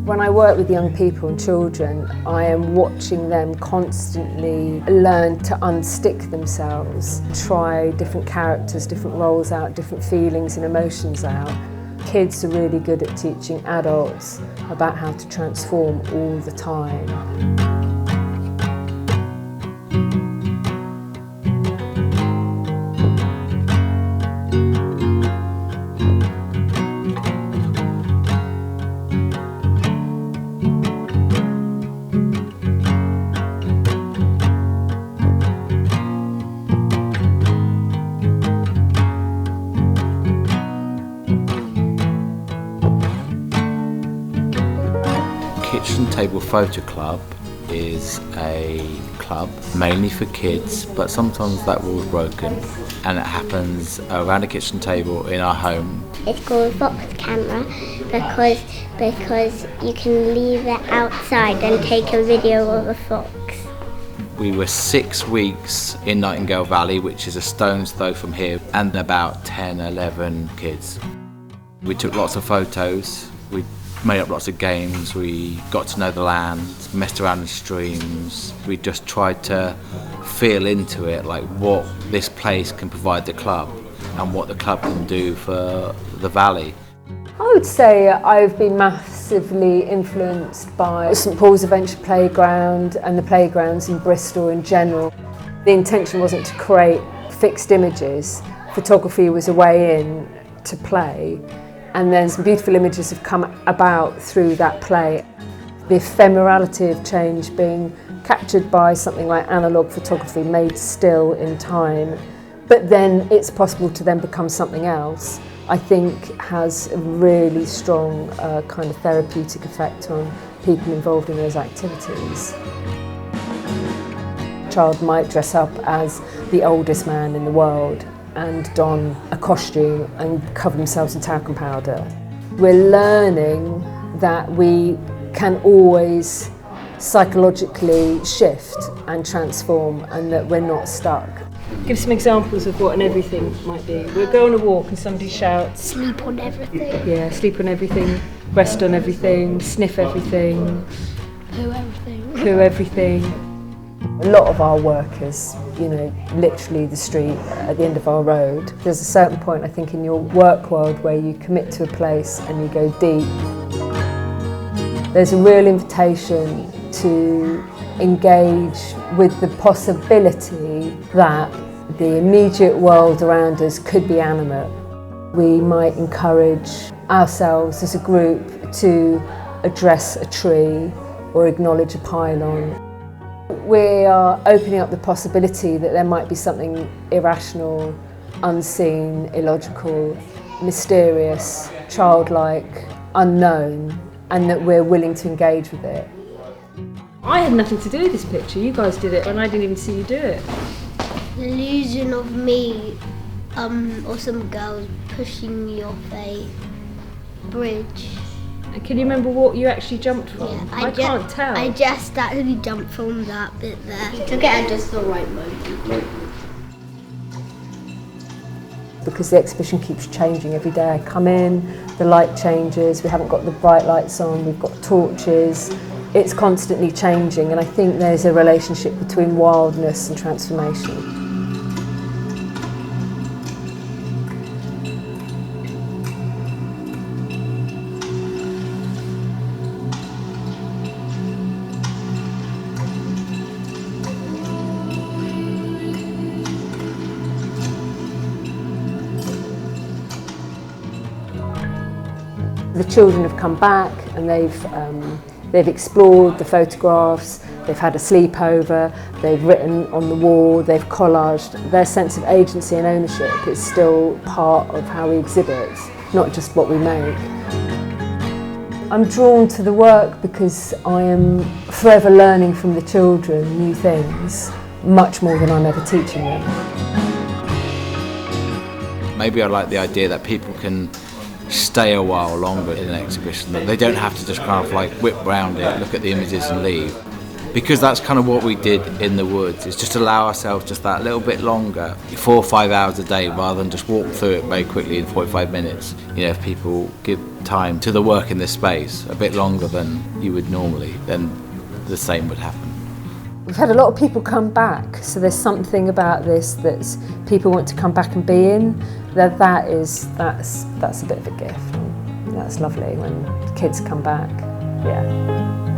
When I work with young people and children, I am watching them constantly learn to unstick themselves, try different characters, different roles out, different feelings and emotions out. Kids are really good at teaching adults about how to transform all the time. Kitchen Table Photo Club is a club mainly for kids, but sometimes that rule is broken and it happens around a kitchen table in our home. It's called Fox Camera because you can leave it outside and take a video of a fox. We were 6 weeks in Nightingale Valley, which is a stone's throw from here, and about 10, 11 kids. We took lots of photos. We made up lots of games, we got to know the land, messed around in streams. We just tried to feel into it, like what this place can provide the club and what the club can do for the valley. I would say I've been massively influenced by St Paul's Adventure Playground and the playgrounds in Bristol in general. The intention wasn't to create fixed images. Photography was a way in to play. And then some beautiful images have come about through that play. The ephemerality of change being captured by something like analogue photography, made still in time, but then it's possible to then become something else, I think has a really strong kind of therapeutic effect on people involved in those activities. A child might dress up as the oldest man in the world and don a costume and cover themselves in talcum powder. We're learning that we can always psychologically shift and transform and that we're not stuck. Give some examples of what an everything might be. We'll go on a walk and somebody shouts, Sleep on everything. Yeah, sleep on everything, rest on everything, sniff everything, Poo everything. poo everything. A lot of our work is, literally the street at the end of our road. There's a certain point, I think, in your work world where you commit to a place and you go deep. There's a real invitation to engage with the possibility that the immediate world around us could be animate. We might encourage ourselves as a group to address a tree or acknowledge a pylon. We are opening up the possibility that there might be something irrational, unseen, illogical, mysterious, childlike, unknown, and that we're willing to engage with it. I had nothing to do with this picture, you guys did it, and I didn't even see you do it. The illusion of me or some girls pushing me off a bridge. And can you remember what you actually jumped from? Yeah, I can't tell. I just actually jumped from that bit there. You took it at just the right moment. Because the exhibition keeps changing every day. I come in, the light changes, we haven't got the bright lights on, we've got torches. It's constantly changing, and I think there's a relationship between wildness and transformation. The children have come back and they've explored the photographs, they've had a sleepover, they've written on the wall, they've collaged. Their sense of agency and ownership is still part of how we exhibit, not just what we make. I'm drawn to the work because I am forever learning from the children new things, much more than I'm ever teaching them. Maybe I like the idea that people can stay a while longer in an exhibition, that they don't have to just kind of like whip round it, look at the images and leave. because that's kind of what we did in the woods, is just allow ourselves just that little bit longer, 4 or 5 hours a day, rather than just walk through it very quickly in 45 minutes. You know, if people give time to the work in this space a bit longer than you would normally, then the same would happen. We've had a lot of people come back, so there's something about this that people want to come back and be in. That's a bit of a gift. That's lovely when kids come back. Yeah.